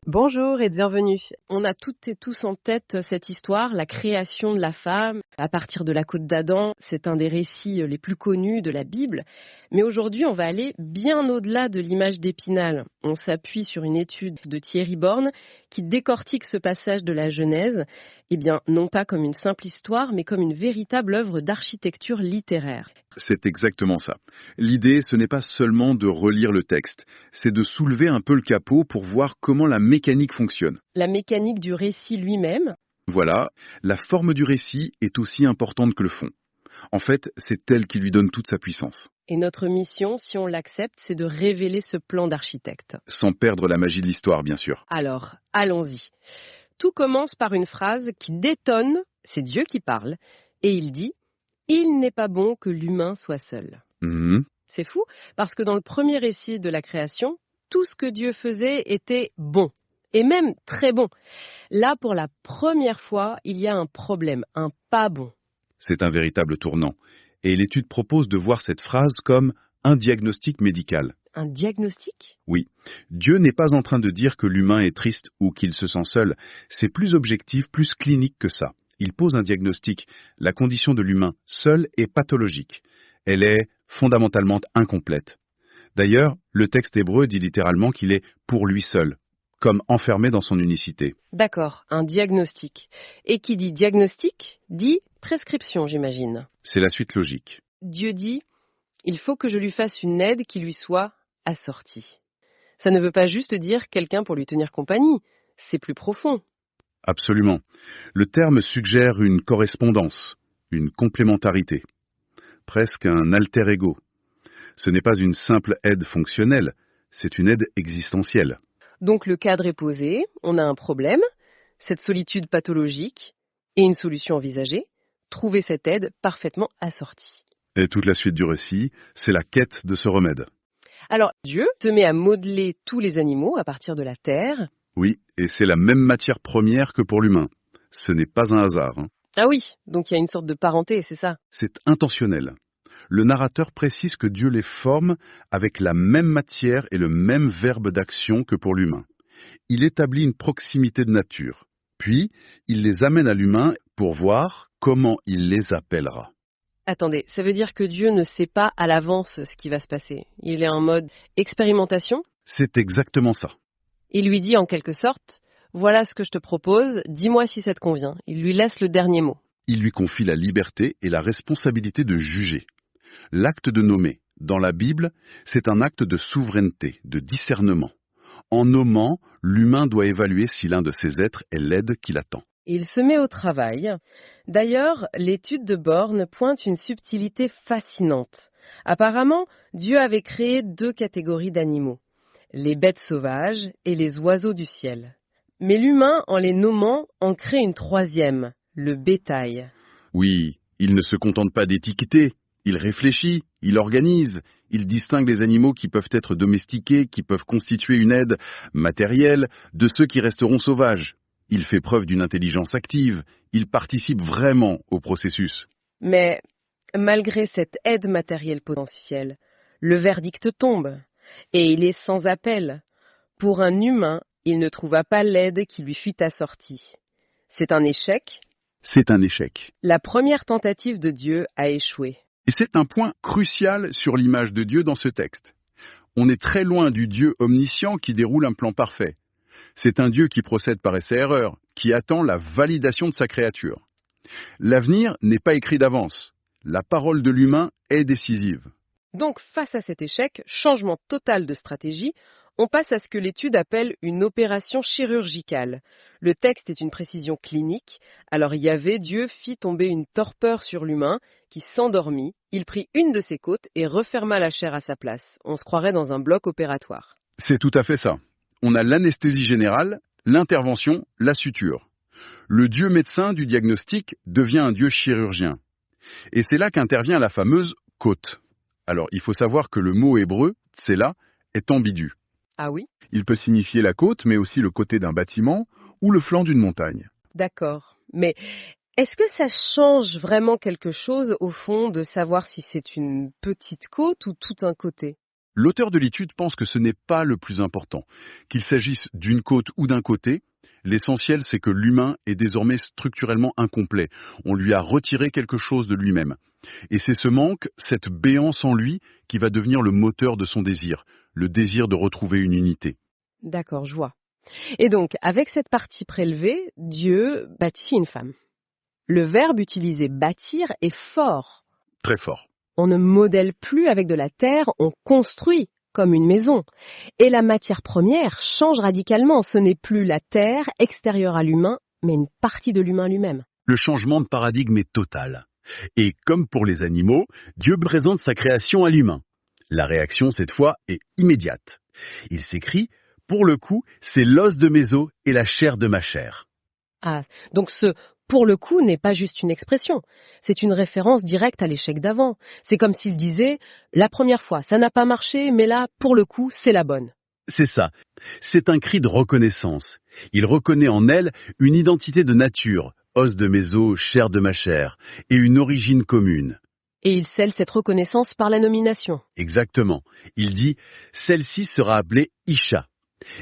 Bonjour et bienvenue. On a toutes et tous en tête cette histoire, la création de la femme à partir de la côte d'Adam. C'est un des récits les plus connus de la Bible. Mais aujourd'hui, on va aller bien au-delà de l'image d'Épinal. On s'appuie sur une étude de Thierry Born qui décortique ce passage de la Genèse, non pas comme une simple histoire, mais comme une véritable œuvre d'architecture littéraire. C'est exactement ça. L'idée, ce n'est pas seulement de relire le texte, c'est de soulever un peu le capot pour voir comment la mécanique fonctionne. La mécanique du récit lui-même. Voilà, la forme du récit est aussi importante que le fond. En fait, c'est elle qui lui donne toute sa puissance. Et notre mission, si on l'accepte, c'est de révéler ce plan d'architecte. Sans perdre la magie de l'histoire, bien sûr. Alors, allons-y. Tout commence par une phrase qui détonne, c'est Dieu qui parle, et il dit « Il n'est pas bon que l'humain soit seul ». Mhm. C'est fou, parce que dans le premier récit de la création, tout ce que Dieu faisait était bon, et même très bon. Là, pour la première fois, il y a un problème, un pas bon. C'est un véritable tournant. Et l'étude propose de voir cette phrase comme un diagnostic médical. Un diagnostic ? Oui, Dieu n'est pas en train de dire que l'humain est triste ou qu'il se sent seul. C'est plus objectif, plus clinique que ça. Il pose un diagnostic. La condition de l'humain seul est pathologique. Elle est fondamentalement incomplète. D'ailleurs, le texte hébreu dit littéralement qu'il est pour lui seul, comme enfermé dans son unicité. D'accord, un diagnostic. Et qui dit diagnostic, dit prescription, j'imagine. C'est la suite logique. Dieu dit « Il faut que je lui fasse une aide qui lui soit assortie ». Ça ne veut pas juste dire quelqu'un pour lui tenir compagnie, c'est plus profond. Absolument. Le terme suggère une correspondance, une complémentarité, presque un alter ego. Ce n'est pas une simple aide fonctionnelle, c'est une aide existentielle. Donc le cadre est posé, on a un problème, cette solitude pathologique, et une solution envisagée, trouver cette aide parfaitement assortie. Et toute la suite du récit, c'est la quête de ce remède. Alors Dieu se met à modeler tous les animaux à partir de la terre. Oui, et c'est la même matière première que pour l'humain. Ce n'est pas un hasard, hein. Ah oui, donc il y a une sorte de parenté, c'est ça. C'est intentionnel. Le narrateur précise que Dieu les forme avec la même matière et le même verbe d'action que pour l'humain. Il établit une proximité de nature. Puis, il les amène à l'humain pour voir comment il les appellera. Attendez, ça veut dire que Dieu ne sait pas à l'avance ce qui va se passer. Il est en mode expérimentation. C'est exactement ça. Il lui dit en quelque sorte, voilà ce que je te propose, dis-moi si ça te convient. Il lui laisse le dernier mot. Il lui confie la liberté et la responsabilité de juger. L'acte de nommer, dans la Bible, c'est un acte de souveraineté, de discernement. En nommant, l'humain doit évaluer si l'un de ses êtres est l'aide qu'il attend. Il se met au travail. D'ailleurs, l'étude de Born pointe une subtilité fascinante. Apparemment, Dieu avait créé deux catégories d'animaux, les bêtes sauvages et les oiseaux du ciel. Mais l'humain, en les nommant, en crée une troisième, le bétail. Oui, il ne se contente pas d'étiqueter, il réfléchit, il organise, il distingue les animaux qui peuvent être domestiqués, qui peuvent constituer une aide matérielle, de ceux qui resteront sauvages. Il fait preuve d'une intelligence active, il participe vraiment au processus. Mais malgré cette aide matérielle potentielle, le verdict tombe, et il est sans appel. Pour un humain, il ne trouva pas l'aide qui lui fut assortie. C'est un échec. C'est un échec. La première tentative de Dieu a échoué. Et c'est un point crucial sur l'image de Dieu dans ce texte. On est très loin du Dieu omniscient qui déroule un plan parfait. C'est un Dieu qui procède par essai-erreur, qui attend la validation de sa créature. L'avenir n'est pas écrit d'avance. La parole de l'humain est décisive. Donc, face à cet échec, changement total de stratégie, on passe à ce que l'étude appelle une opération chirurgicale. Le texte est une précision clinique, alors Yahvé, Dieu, fit tomber une torpeur sur l'humain, qui s'endormit, il prit une de ses côtes et referma la chair à sa place. On se croirait dans un bloc opératoire. C'est tout à fait ça. On a l'anesthésie générale, l'intervention, la suture. Le Dieu médecin du diagnostic devient un Dieu chirurgien. Et c'est là qu'intervient la fameuse côte. Alors, il faut savoir que le mot hébreu, tsela, est ambigu. Ah oui ? Il peut signifier la côte, mais aussi le côté d'un bâtiment ou le flanc d'une montagne. D'accord. Mais est-ce que ça change vraiment quelque chose, au fond, de savoir si c'est une petite côte ou tout un côté ? L'auteur de l'étude pense que ce n'est pas le plus important. Qu'il s'agisse d'une côte ou d'un côté, l'essentiel c'est que l'humain est désormais structurellement incomplet. On lui a retiré quelque chose de lui-même. Et c'est ce manque, cette béance en lui, qui va devenir le moteur de son désir, le désir de retrouver une unité. D'accord, je vois. Et donc, avec cette partie prélevée, Dieu bâtit une femme. Le verbe utilisé bâtir est fort. Très fort. On ne modèle plus avec de la terre, on construit comme une maison. Et la matière première change radicalement. Ce n'est plus la terre extérieure à l'humain, mais une partie de l'humain lui-même. Le changement de paradigme est total. Et comme pour les animaux, Dieu présente sa création à l'humain. La réaction, cette fois, est immédiate. Il s'écrit « Pour le coup, c'est l'os de mes os et la chair de ma chair ». Ah, donc ce pour le coup n'est pas juste une expression, c'est une référence directe à l'échec d'avant. C'est comme s'il disait la première fois ça n'a pas marché, mais là pour le coup c'est la bonne. C'est ça. C'est un cri de reconnaissance. Il reconnaît en elle une identité de nature, os de mes os, chair de ma chair, et une origine commune. Et il scelle cette reconnaissance par la nomination. Exactement. Il dit « Celle-ci sera appelée Isha ».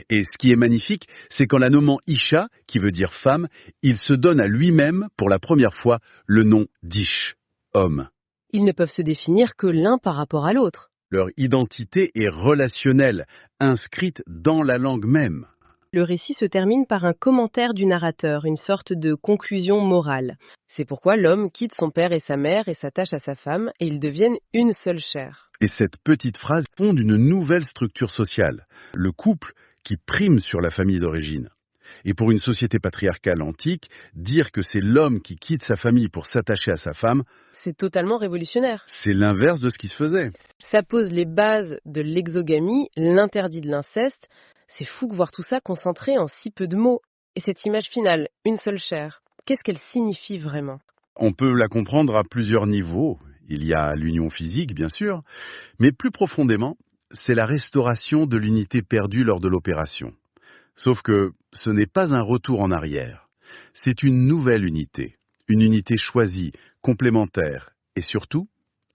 Et ce qui est magnifique, c'est qu'en la nommant Isha, qui veut dire femme, il se donne à lui-même, pour la première fois, le nom d'Ish, homme. Ils ne peuvent se définir que l'un par rapport à l'autre. Leur identité est relationnelle, inscrite dans la langue même. Le récit se termine par un commentaire du narrateur, une sorte de conclusion morale. C'est pourquoi l'homme quitte son père et sa mère et s'attache à sa femme, et ils deviennent une seule chair. Et cette petite phrase fonde une nouvelle structure sociale, le couple qui prime sur la famille d'origine. Et pour une société patriarcale antique, dire que c'est l'homme qui quitte sa famille pour s'attacher à sa femme, C'est totalement révolutionnaire. c'est l'inverse de ce qui se faisait. Ça pose les bases de l'exogamie, l'interdit de l'inceste. C'est fou de voir tout ça concentré en si peu de mots. Et cette image finale, une seule chair, qu'est-ce qu'elle signifie vraiment? On peut la comprendre à plusieurs niveaux. Il y a l'union physique, bien sûr, mais plus profondément, c'est la restauration de l'unité perdue lors de l'opération. Sauf que ce n'est pas un retour en arrière. C'est une nouvelle unité. Une unité choisie, complémentaire et surtout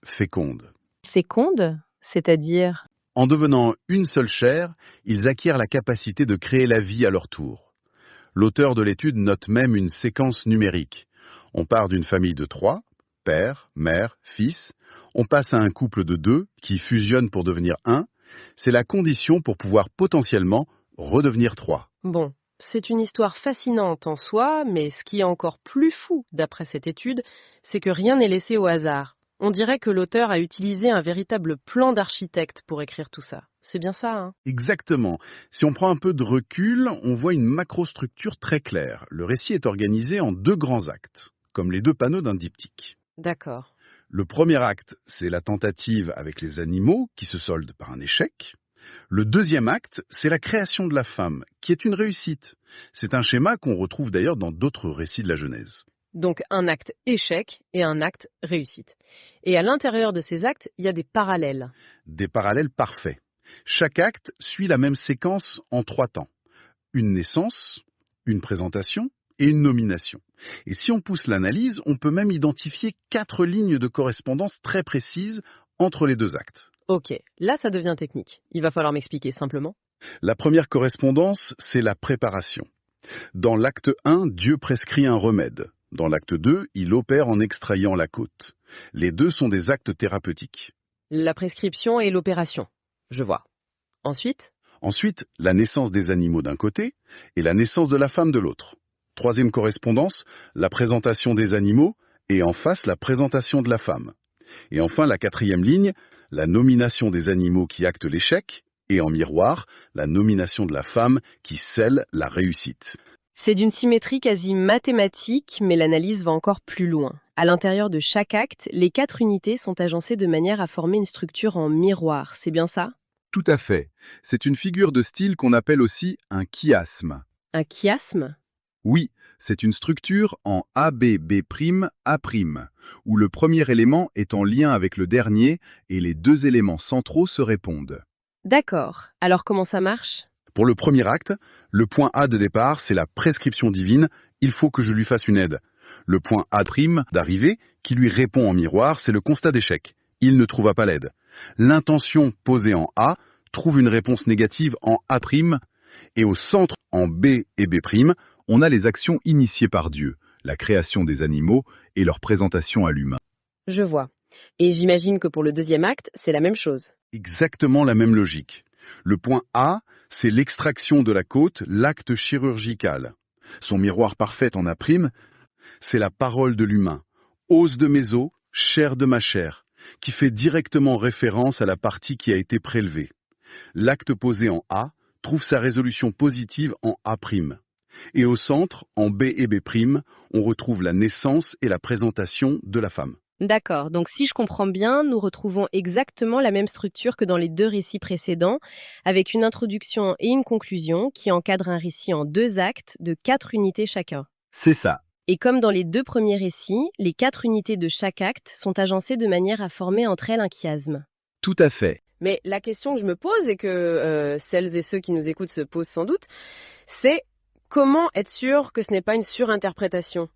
féconde. Féconde, c'est-à-dire? En devenant une seule chair, ils acquièrent la capacité de créer la vie à leur tour. L'auteur de l'étude note même une séquence numérique. On part d'une famille de 3, père, mère, fils. On passe à un couple de 2 qui fusionne pour devenir 1. C'est la condition pour pouvoir potentiellement redevenir 3. Bon, c'est une histoire fascinante en soi, mais ce qui est encore plus fou d'après cette étude, c'est que rien n'est laissé au hasard. On dirait que l'auteur a utilisé un véritable plan d'architecte pour écrire tout ça. C'est bien ça, hein? Exactement. Si on prend un peu de recul, on voit une macrostructure très claire. Le récit est organisé en 2 grands actes, comme les 2 panneaux d'un diptyque. D'accord. Le premier acte, c'est la tentative avec les animaux, qui se solde par un échec. Le deuxième acte, c'est la création de la femme, qui est une réussite. C'est un schéma qu'on retrouve d'ailleurs dans d'autres récits de la Genèse. Donc un acte échec et un acte réussite. Et à l'intérieur de ces actes, il y a des parallèles. Des parallèles parfaits. Chaque acte suit la même séquence en 3 temps. Une naissance, une présentation et une nomination. Et si on pousse l'analyse, on peut même identifier 4 lignes de correspondance très précises entre les 2 actes. Ok, là ça devient technique. Il va falloir m'expliquer simplement. La première correspondance, c'est la préparation. Dans l'acte 1, Dieu prescrit un remède. Dans l'acte 2, il opère en extrayant la côte. Les 2 sont des actes thérapeutiques. La prescription et l'opération. Je vois. Ensuite, la naissance des animaux d'un côté et la naissance de la femme de l'autre. Troisième correspondance, la présentation des animaux et en face la présentation de la femme. Et enfin, la 4e ligne, la nomination des animaux qui actent l'échec et en miroir, la nomination de la femme qui scelle la réussite. C'est d'une symétrie quasi mathématique, mais l'analyse va encore plus loin. À l'intérieur de chaque acte, les 4 unités sont agencées de manière à former une structure en miroir. C'est bien ça? Tout à fait. C'est une figure de style qu'on appelle aussi un chiasme. Un chiasme? Oui, c'est une structure en ABB', A', où le premier élément est en lien avec le dernier et les 2 éléments centraux se répondent. D'accord. Alors comment ça marche? Pour le premier acte, le point A de départ, c'est la prescription divine, il faut que je lui fasse une aide. Le point A' d'arrivée, qui lui répond en miroir, c'est le constat d'échec. Il ne trouva pas l'aide. L'intention posée en A trouve une réponse négative en A', et au centre, en B et B', on a les actions initiées par Dieu, la création des animaux et leur présentation à l'humain. Je vois. Et j'imagine que pour le deuxième acte, c'est la même chose. Exactement la même logique. Le point A, c'est l'extraction de la côte, l'acte chirurgical. Son miroir parfait en A', c'est la parole de l'humain, os de mes os, chair de ma chair, qui fait directement référence à la partie qui a été prélevée. L'acte posé en A trouve sa résolution positive en A'. Et au centre, en B et B', on retrouve la naissance et la présentation de la femme. D'accord, donc si je comprends bien, nous retrouvons exactement la même structure que dans les deux récits précédents, avec une introduction et une conclusion qui encadrent un récit en deux actes de 4 unités chacun. C'est ça. Et comme dans les deux premiers récits, les 4 unités de chaque acte sont agencées de manière à former entre elles un chiasme. Tout à fait. Mais la question que je me pose et que celles et ceux qui nous écoutent se posent sans doute, c'est comment être sûr que ce n'est pas une surinterprétation,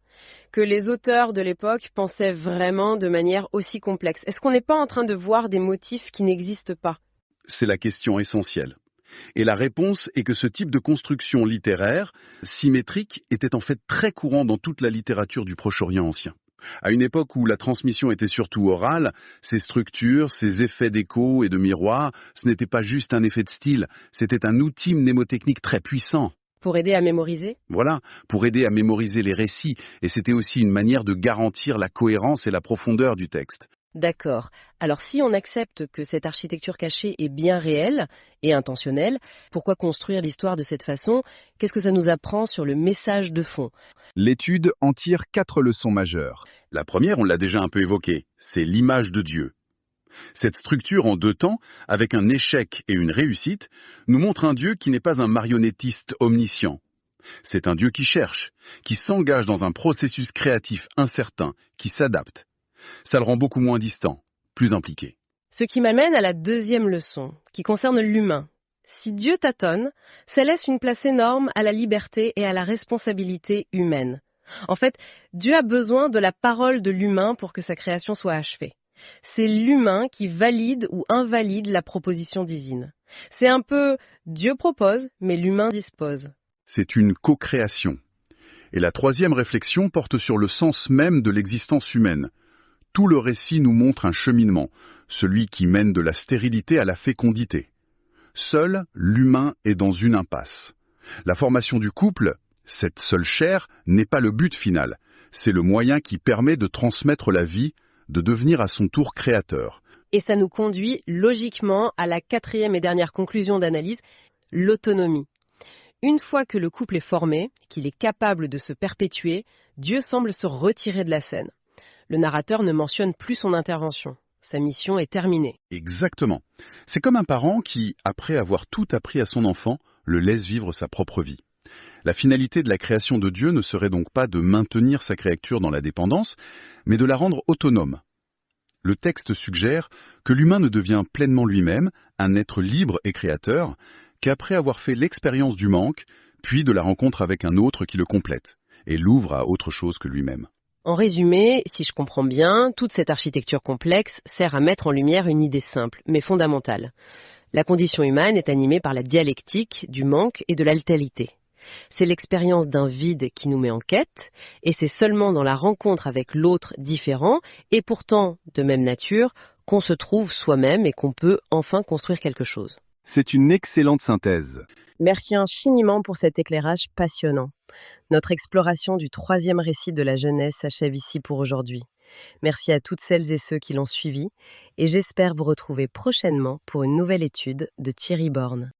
que les auteurs de l'époque pensaient vraiment de manière aussi complexe? Est-ce qu'on n'est pas en train de voir des motifs qui n'existent pas? C'est la question essentielle. Et la réponse est que ce type de construction littéraire, symétrique, était en fait très courant dans toute la littérature du Proche-Orient ancien. À une époque où la transmission était surtout orale, ces structures, ces effets d'écho et de miroir, ce n'était pas juste un effet de style, c'était un outil mnémotechnique très puissant. Pour aider à mémoriser? Voilà, pour aider à mémoriser les récits, et c'était aussi une manière de garantir la cohérence et la profondeur du texte. D'accord. Alors si on accepte que cette architecture cachée est bien réelle et intentionnelle, pourquoi construire l'histoire de cette façon? Qu'est-ce que ça nous apprend sur le message de fond? L'étude en tire 4 leçons majeures. La première, on l'a déjà un peu évoquée, c'est l'image de Dieu. Cette structure en 2 temps, avec un échec et une réussite, nous montre un Dieu qui n'est pas un marionnettiste omniscient. C'est un Dieu qui cherche, qui s'engage dans un processus créatif incertain, qui s'adapte. Ça le rend beaucoup moins distant, plus impliqué. Ce qui m'amène à la deuxième leçon, qui concerne l'humain. Si Dieu tâtonne, ça laisse une place énorme à la liberté et à la responsabilité humaine. En fait, Dieu a besoin de la parole de l'humain pour que sa création soit achevée. C'est l'humain qui valide ou invalide la proposition divine. C'est un peu Dieu propose, mais l'humain dispose. C'est une co-création. Et la troisième réflexion porte sur le sens même de l'existence humaine. Tout le récit nous montre un cheminement, celui qui mène de la stérilité à la fécondité. Seul, l'humain est dans une impasse. La formation du couple, cette seule chair, n'est pas le but final. C'est le moyen qui permet de transmettre la vie, de devenir à son tour créateur. Et ça nous conduit logiquement à la 4e et dernière conclusion d'analyse, l'autonomie. Une fois que le couple est formé, qu'il est capable de se perpétuer, Dieu semble se retirer de la scène. Le narrateur ne mentionne plus son intervention. Sa mission est terminée. Exactement. C'est comme un parent qui, après avoir tout appris à son enfant, le laisse vivre sa propre vie. La finalité de la création de Dieu ne serait donc pas de maintenir sa créature dans la dépendance, mais de la rendre autonome. Le texte suggère que l'humain ne devient pleinement lui-même, un être libre et créateur, qu'après avoir fait l'expérience du manque, puis de la rencontre avec un autre qui le complète, et l'ouvre à autre chose que lui-même. En résumé, si je comprends bien, toute cette architecture complexe sert à mettre en lumière une idée simple, mais fondamentale. La condition humaine est animée par la dialectique, du manque et de l'altérité. C'est l'expérience d'un vide qui nous met en quête, et c'est seulement dans la rencontre avec l'autre différent, et pourtant de même nature, qu'on se trouve soi-même et qu'on peut enfin construire quelque chose. C'est une excellente synthèse. Merci infiniment pour cet éclairage passionnant. Notre exploration du 3e récit de la Genèse s'achève ici pour aujourd'hui. Merci à toutes celles et ceux qui l'ont suivi, et j'espère vous retrouver prochainement pour une nouvelle étude de Thierry Borne.